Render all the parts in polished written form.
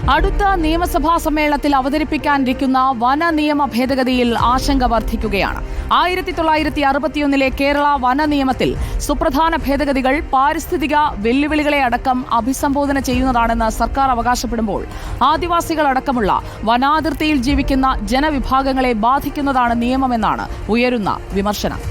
അടുത്ത നിയമസഭാ സമ്മേളനത്തിൽ അവതരിപ്പിക്കാനിരിക്കുന്ന വന നിയമ ഭേദഗതിയിൽ ആശങ്ക വർദ്ധിക്കുകയാണ്. 1961 കേരള വന നിയമത്തിൽ സുപ്രധാന ഭേദഗതികൾ പാരിസ്ഥിതിക വെല്ലുവിളികളെ അടക്കം അഭിസംബോധന ചെയ്യുന്നതാണെന്ന് സർക്കാർ അവകാശപ്പെടുമ്പോൾ ആദിവാസികളടക്കമുള്ള വനാതിർത്തിയിൽ ജീവിക്കുന്ന ജനവിഭാഗങ്ങളെ ബാധിക്കുന്നതാണ് നിയമമെന്നാണ് ഉയരുന്ന വിമർശനം.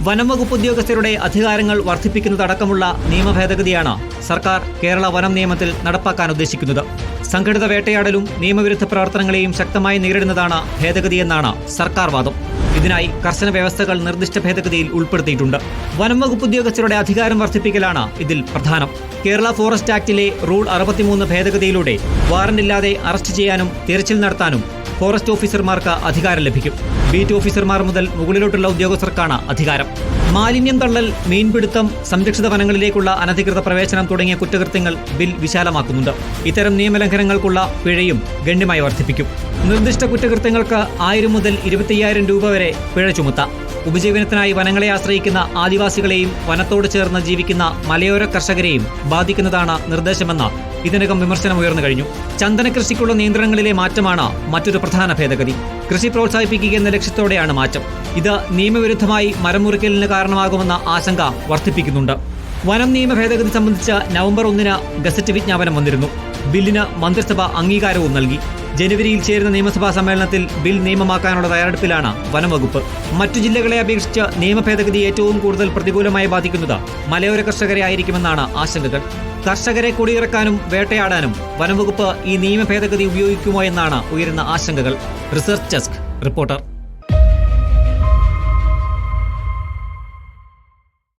വനം വകുപ്പ് ഉദ്യോഗസ്ഥരുടെ അധികാരങ്ങൾ വർദ്ധിപ്പിക്കുന്നതടക്കമുള്ള നിയമ ഭേദഗതിയാണ് സർക്കാർ കേരള വനം നിയമത്തിൽ നടപ്പാക്കാൻ ഉദ്ദേശിക്കുന്നത്. സംഘടിത വേട്ടയാടലും നിയമവിരുദ്ധ പ്രവർത്തനങ്ങളെയും ശക്തമായി നേരിടുന്നതാണ് ഭേദഗതിയെന്നാണ് സർക്കാർ വാദം. ഇതിനായി കർശന വ്യവസ്ഥകൾ നിർദ്ദിഷ്ട ഭേദഗതിയിൽ ഉൾപ്പെടുത്തിയിട്ടുണ്ട്. വനം വകുപ്പ് ഉദ്യോഗസ്ഥരുടെ അധികാരം വർദ്ധിപ്പിക്കലാണ് ഇതിൽ പ്രധാനം. കേരള ഫോറസ്റ്റ് ആക്ടിലെ റൂൾ 63 ഭേദഗതിയിലൂടെ വാറന്റില്ലാതെ അറസ്റ്റ് ചെയ്യാനും തിരച്ചിൽ നടത്താനും ഫോറസ്റ്റ് ഓഫീസർമാർക്ക് അധികാരം ലഭിക്കും. ബീറ്റ് ഓഫീസർമാർ മുതൽ മുകളിലോട്ടുള്ള ഉദ്യോഗസ്ഥർക്കാണ് അധികാരം. മാലിന്യം തള്ളൽ, മീൻപിടുത്തം, സംരക്ഷിത വനങ്ങളിലേക്കുള്ള അനധികൃത പ്രവേശനം തുടങ്ങിയ കുറ്റകൃത്യങ്ങൾ ബിൽ വിശാലമാക്കുന്നുണ്ട്. ഇത്തരം നിയമലംഘനങ്ങൾക്കുള്ള പിഴയും ഗണ്യമായി വർദ്ധിപ്പിക്കും. നിർദ്ദിഷ്ട കുറ്റകൃത്യങ്ങൾക്ക് 1000 മുതൽ 25,000 രൂപ വരെ പിഴ ചുമത്താം. ഉപജീവനത്തിനായി വനങ്ങളെ ആശ്രയിക്കുന്ന ആദിവാസികളെയും വനത്തോട് ചേർന്ന് ജീവിക്കുന്ന മലയോര കർഷകരെയും ബാധിക്കുന്നതാണ് നിർദ്ദേശമെന്ന് ഇതിനകം വിമർശനം ഉയർന്നു കഴിഞ്ഞു. ചന്ദന കൃഷിക്കുള്ള നിയന്ത്രണങ്ങളിലെ മാറ്റമാണ് മറ്റൊരു പ്രധാന ഭേദഗതി. കൃഷി പ്രോത്സാഹിപ്പിക്കുക എന്ന ലക്ഷ്യത്തോടെയാണ് മാറ്റം. ഇത് നിയമവിരുദ്ധമായി മരം മുറിക്കലിന് കാരണമാകുമെന്ന ആശങ്ക വർദ്ധിപ്പിക്കുന്നുണ്ട്. വനം നിയമ ഭേദഗതി സംബന്ധിച്ച് നവംബർ 1 ഗസറ്റ് വിജ്ഞാപനം വന്നിരുന്നു. ബില്ലിന് മന്ത്രിസഭ അംഗീകാരവും നൽകി. ജനുവരിയിൽ ചേരുന്ന നിയമസഭാ സമ്മേളനത്തിൽ ബിൽ നിയമമാക്കാനുള്ള തയ്യാറെടുപ്പിലാണ് വനംവകുപ്പ്. മറ്റു ജില്ലകളെ അപേക്ഷിച്ച് നിയമ ഭേദഗതി ഏറ്റവും കൂടുതൽ പ്രതികൂലമായി ബാധിക്കുന്നത് മലയോര കർഷകരെ ആയിരിക്കുമെന്നാണ് ആശങ്കകൾ. കർഷകരെ കുടിയിറക്കാനും വേട്ടയാടാനും വനംവകുപ്പ് ഈ നിയമ ഭേദഗതി ഉപയോഗിക്കുമോ എന്നാണ് ഉയരുന്ന ആശങ്കകൾ. Research desk reporter.